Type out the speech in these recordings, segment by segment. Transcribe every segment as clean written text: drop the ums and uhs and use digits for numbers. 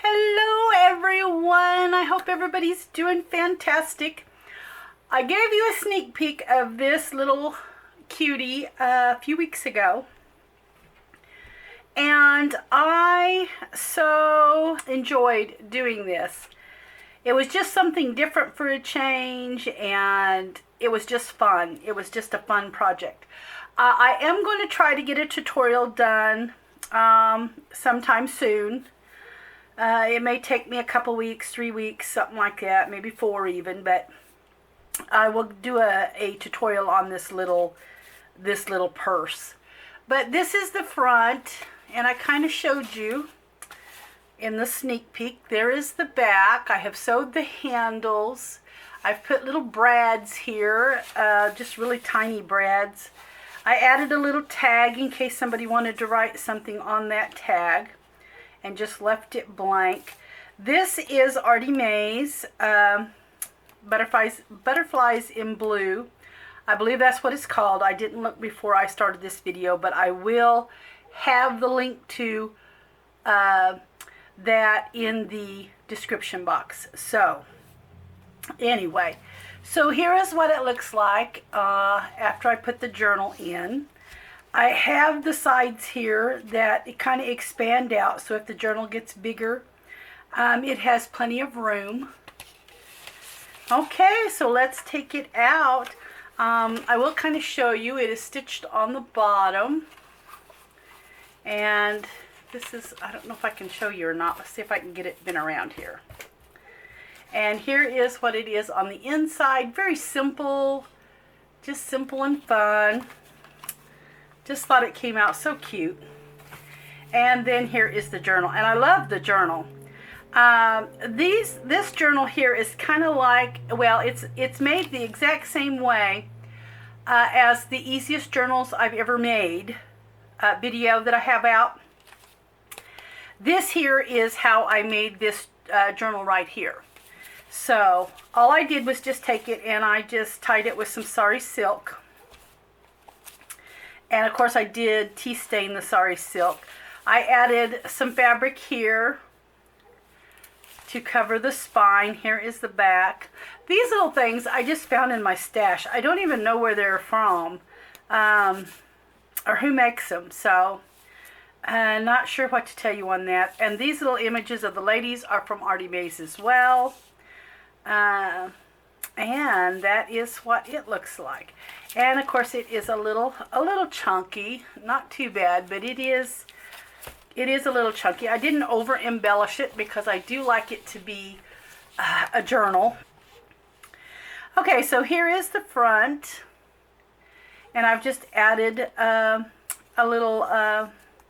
Hello everyone, I hope everybody's doing fantastic. I gave you a sneak peek of this little cutie a few weeks ago, and I so enjoyed doing this. It was just something different for a change, and it was just fun. It was just a fun project. I am going to try to get a tutorial done sometime soon. It may take me a couple weeks, 3 weeks, something like that, maybe 4 even, but I will do a tutorial on this little purse. But this is the front, and I kind of showed you in the sneak peek. There is the back. I have sewed the handles. I've put little brads here, just really tiny brads. I added a little tag in case somebody wanted to write something on that tag, and just left it blank. This is Artymaze, butterflies in blue. I believe that's what it's called. I didn't look before I started this video, but I will have the link to that in the description box. So anyway, so here is what it looks like after I put the journal in. I have the sides here that it kind of expand out, so if the journal gets bigger, it has plenty of room. Okay, so let's take it out. I will kind of show you. It is stitched on the bottom, and this is, I don't know if I can show you or not. Let's see if I can get it bent around here. And here is what it is on the inside. Very simple, just simple and fun. Just thought it came out so cute. And then here is the journal, and I love the journal. This journal here is kind of like, well, it's made the exact same way as the easiest journals I've ever made video that I have out. This here is how I made this journal right here. So all I did was just take it and I just tied it with some sari silk. And of course I did tea stain the sari silk. I added some fabric here to cover the spine. Here is the back. These little things I just found in my stash. I don't even know where they're from or who makes them. So not sure what to tell you on that. And these little images of the ladies are from Artymaze as well. And that is what it looks like. And of course it is a little chunky, not too bad, but it is a little chunky. I didn't over embellish it because I do like it to be a journal. Okay, so here is the front, and I've just added a little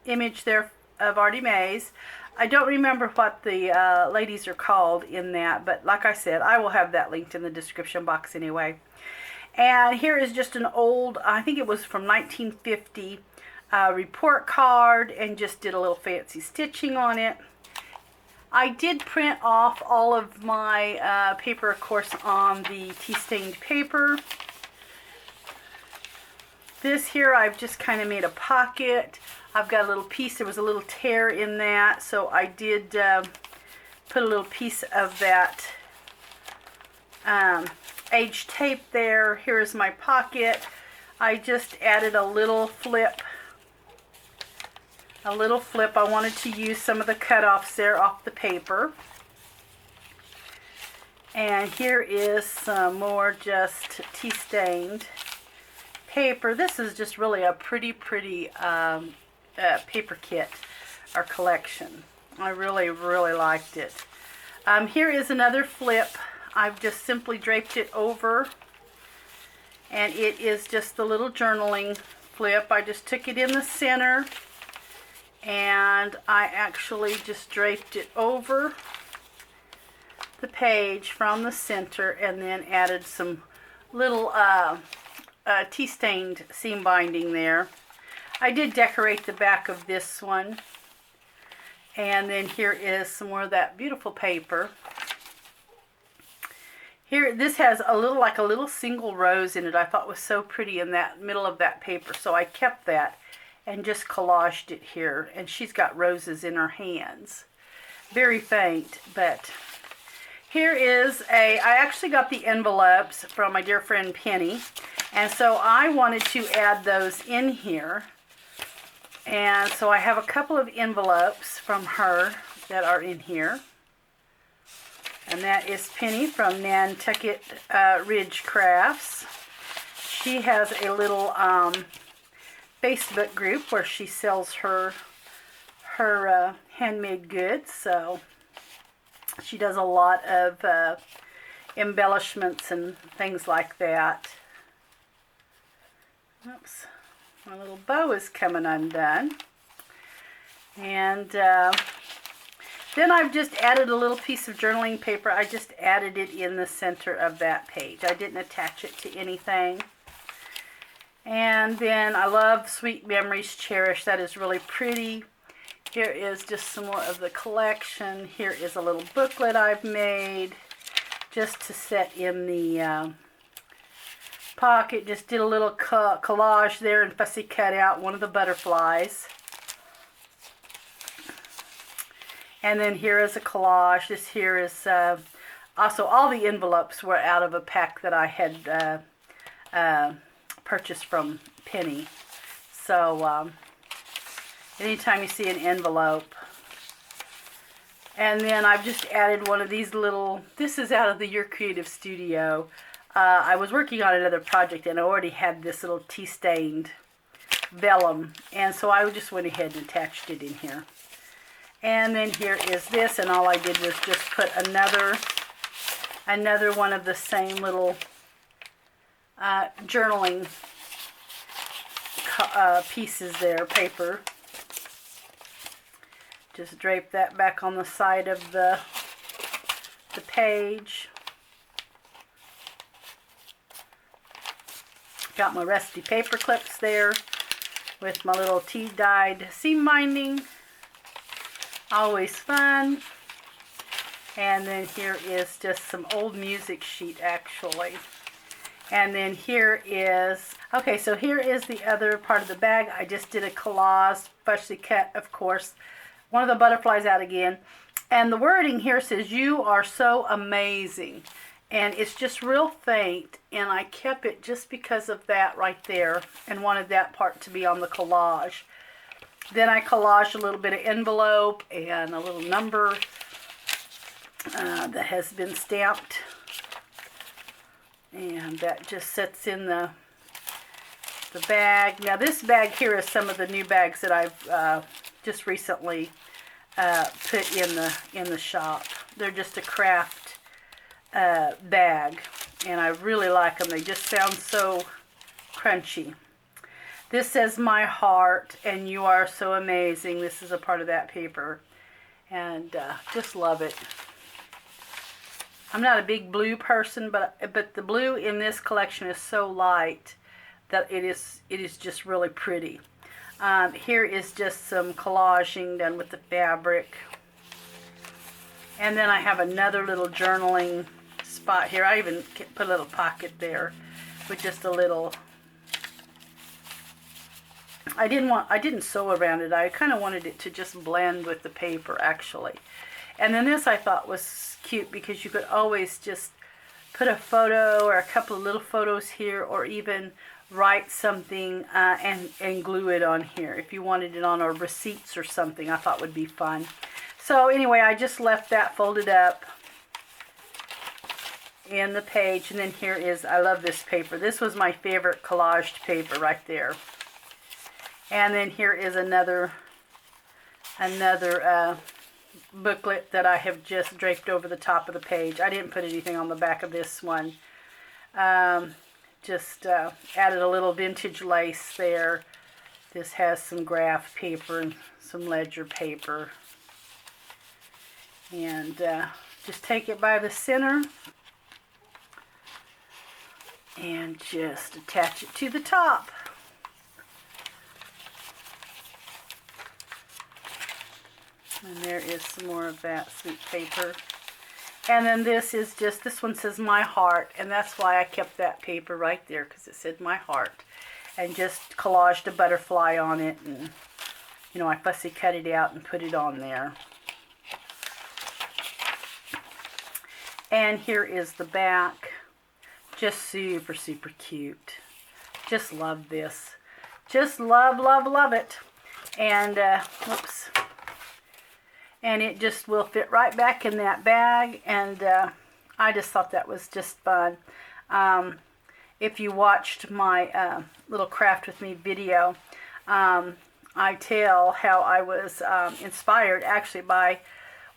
image there of Artymaze. I don't remember what the ladies are called in that, but like I said, I will have that linked in the description box anyway. And here is just an old, I think it was from 1950, report card, and just did a little fancy stitching on it. I did print off all of my paper, of course, on the tea-stained paper. This here, I've just kind of made a pocket. I've got a little piece, there was a little tear in that, so I did put a little piece of that age tape there. Here is my pocket. I just added a little flip. I wanted to use some of the cutoffs there off the paper. And here is some more just tea-stained paper. This is just really a pretty paper kit or collection. I really liked it. Here is another flip. I've just simply draped it over, and it is just the little journaling flip. I just took it in the center, and I actually just draped it over the page from the center, and then added some little tea-stained seam binding there. I did decorate the back of this one, and then here is some more of that beautiful paper. Here, this has a little, like a little single rose in it. I thought was so pretty in that middle of that paper, so I kept that and just collaged it here. And she's got roses in her hands. very faint, but here is I actually got the envelopes from my dear friend Penny, and so I wanted to add those in here. And so I have a couple of envelopes from her that are in here. And that is Penny from Nantucket Ridge Crafts. She has a little Facebook group where she sells her handmade goods. So she does a lot of embellishments and things like that. Oops. My little bow is coming undone. And then I've just added a little piece of journaling paper. I just added it in the center of that page. I didn't attach it to anything. And then I love Sweet Memories Cherished. That is really pretty. Here is just some more of the collection. Here is a little booklet I've made just to set in the pocket. Just did a little collage there and fussy cut out one of the butterflies. And then here is a collage. This here is also all the envelopes were out of a pack that I had purchased from Penny. So anytime you see an envelope. And then I've just added one of these little, this is out of the Your Creative Studio. I was working on another project and I already had this little tea-stained vellum, and so I just went ahead and attached it in here. And then here is this, and all I did was just put another one of the same little journaling pieces there, paper. Just drape that back on the side of the page. Got my rusty paper clips there with my little tea-dyed seam binding. Always fun. And then here is just some old music sheet actually. And then here is, okay, so here is the other part of the bag. I just did a collage, freshly cut, of course. One of the butterflies out again. And the wording here says, "You are so amazing." And it's just real faint, and I kept it just because of that right there and wanted that part to be on the collage. Then I collaged a little bit of envelope and a little number that has been stamped. And that just sits in the bag. Now this bag here is some of the new bags that I've just recently put in the shop. They're just a craft bag, and I really like them. They just sound so crunchy. This says "My Heart" and "You Are So Amazing." This is a part of that paper, and just love it. I'm not a big blue person, but the blue in this collection is so light that it is just really pretty. Here is just some collaging done with the fabric, and then I have another little journaling spot here. I even put a little pocket there with just a little. I didn't sew around it. I kind of wanted it to just blend with the paper actually. And then this I thought was cute because you could always just put a photo or a couple of little photos here, or even write something and glue it on here if you wanted it on, or receipts or something. I thought would be fun. So anyway, I just left that folded up in the page. And then here is, I love this paper. This was my favorite collaged paper right there. And then here is another booklet that I have just draped over the top of the page. I didn't put anything on the back of this one. Just added a little vintage lace there. This has some graph paper and some ledger paper. And just take it by the center and just attach it to the top. And there is some more of that sweet paper. And then this is just, this one says "My Heart," and that's why I kept that paper right there, because it said "My Heart." And just collaged a butterfly on it, and you know, I fussy cut it out and put it on there. And here is the back. Just super, super cute. Just love this. Just love, love, love it. And, whoops. And it just will fit right back in that bag. And I just thought that was just fun. If you watched my little craft with me video, I tell how I was inspired actually by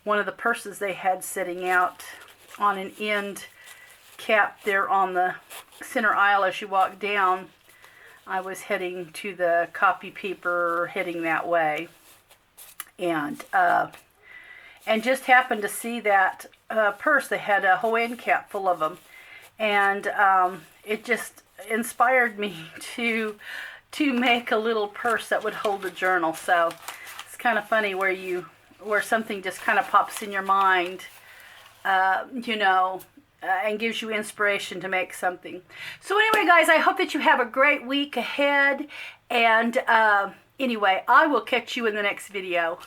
one of the purses they had sitting out on an end cap there on the center aisle as you walk down. I was heading to the copy paper, heading that way, and just happened to see that purse. They had a whole end cap full of them, and it just inspired me to make a little purse that would hold a journal. So it's kind of funny where something just kind of pops in your mind, you know, and gives you inspiration to make something. So anyway, guys, I hope that you have a great week ahead. And anyway, I will catch you in the next video.